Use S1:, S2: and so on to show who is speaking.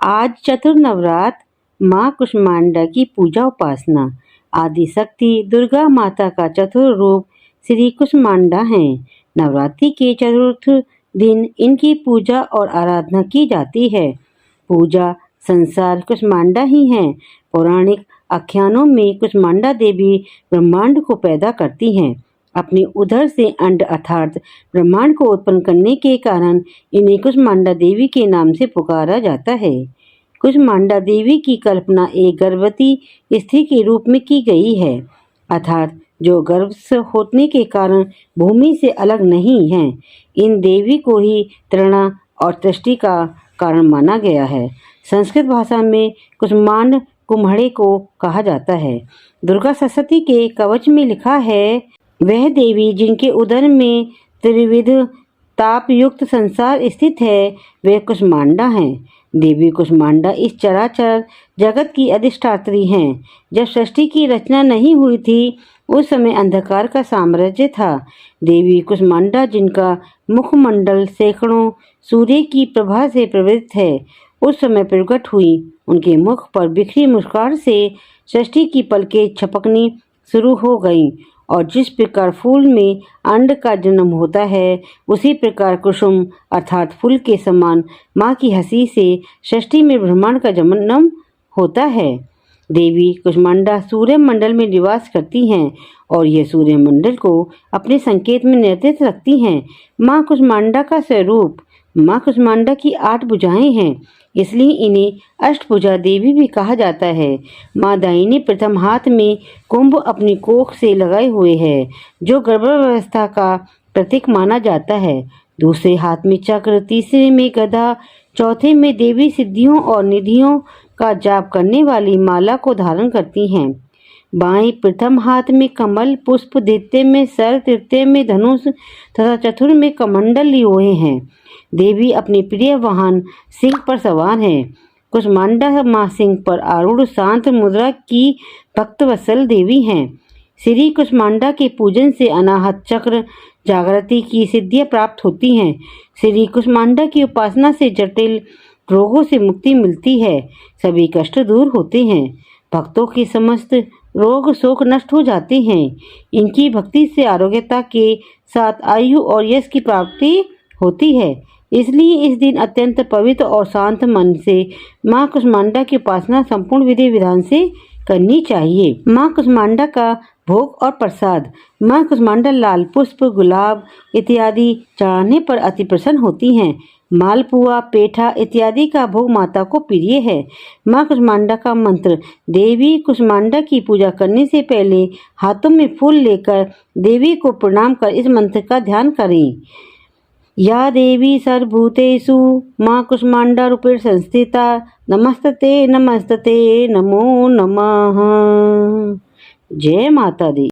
S1: आज चतुर नवरात्र माँ कुष्मांडा की पूजा उपासना। आदि शक्ति दुर्गा माता का चतुर रूप श्री कुष्मांडा है। नवरात्रि के चतुर्थ दिन इनकी पूजा और आराधना की जाती है। पूजा संसार कुष्मांडा ही है। पौराणिक आख्यानों में कुष्मांडा देवी ब्रह्मांड को पैदा करती हैं। अपनी उदर से अंड अर्थात ब्रह्मांड को उत्पन्न करने के कारण इन्हें कुष्मांडा देवी के नाम से पुकारा जाता है। कुष्मांडा देवी की कल्पना एक गर्भवती स्त्री के रूप में की गई है, अर्थात जो गर्भ होने के कारण भूमि से अलग नहीं है। इन देवी को ही तृणा और सृष्टि का कारण माना गया है। संस्कृत भाषा में कुष्मांड कुम्हड़े को कहा जाता है। दुर्गा सप्तशती के कवच में लिखा है, वह देवी जिनके उदर में त्रिविध ताप युक्त संसार स्थित है, वे कुष्मांडा हैं। देवी कुष्मांडा इस चराचर जगत की अधिष्ठात्री हैं। जब सृष्टि की रचना नहीं हुई थी, उस समय अंधकार का साम्राज्य था। देवी कुष्मांडा जिनका मुखमंडल सैकड़ों सूर्य की प्रभा से प्रवृत्त है, उस समय प्रकट हुई। उनके मुख पर बिखरी मुस्कान से सृष्टि की पलकें छपकनी शुरू हो गईं और जिस प्रकार फूल में अंड का जन्म होता है, उसी प्रकार कुसुम अर्थात फूल के समान माँ की हंसी से सृष्टि में ब्रह्मांड का जन्म होता है। देवी कुष्मांडा सूर्य मंडल में निवास करती हैं और यह सूर्य मंडल को अपने संकेत में निर्देशित रखती हैं। माँ कुष्मांडा का स्वरूप। माँ कुष्मांडा की 8 भुजाएं हैं, इसलिए इन्हें अष्टभुजा देवी भी कहा जाता है। माँ दाहिने प्रथम हाथ में कुंभ अपनी कोख से लगाए हुए है, जो गर्भावस्था का प्रतीक माना जाता है। दूसरे हाथ में चक्र, तीसरे में गदा, चौथे में देवी सिद्धियों और निधियों का जाप करने वाली माला को धारण करती हैं। बाएं प्रथम हाथ में कमल पुष्प, द्वितीय में सर, तृतीय में धनुष तथा चतुर्थ में कमंडल लिए हुए हैं। देवी अपने प्रिय वाहन सिंह पर सवार है। कुष्मांडा माँ सिंह पर आरूढ़ शांत मुद्रा की भक्तवत्सल देवी हैं। श्री कुष्मांडा के पूजन से अनाहत चक्र जागृति की सिद्धियां प्राप्त होती हैं। श्री कुष्मांडा की उपासना से जटिल रोगों से मुक्ति मिलती है, सभी कष्ट दूर होते हैं, भक्तों के समस्त रोग शोक नष्ट हो जाते हैं। इनकी भक्ति से आरोग्यता के साथ आयु और यश की प्राप्ति होती है। इसलिए इस दिन अत्यंत पवित्र और शांत मन से माँ कुष्मांडा की उपासना संपूर्ण विधि विधान से करनी चाहिए। माँ कुष्मांडा का भोग और प्रसाद। माँ कुष्मांडा लाल पुष्प, गुलाब इत्यादि चढ़ाने पर अति प्रसन्न होती हैं। मालपुआ, पेठा इत्यादि का भोग माता को प्रिय है। माँ कुष्मांडा का मंत्र। देवी कुष्मांडा की पूजा करने से पहले हाथों में फूल लेकर देवी को प्रणाम कर इस मंत्र का ध्यान करें। या देवी सर्वभूतेषु माँ कुष्मांडा रूपेण संस्थिता नमस्तते नमस्तते नमो नमः। जय माता दी।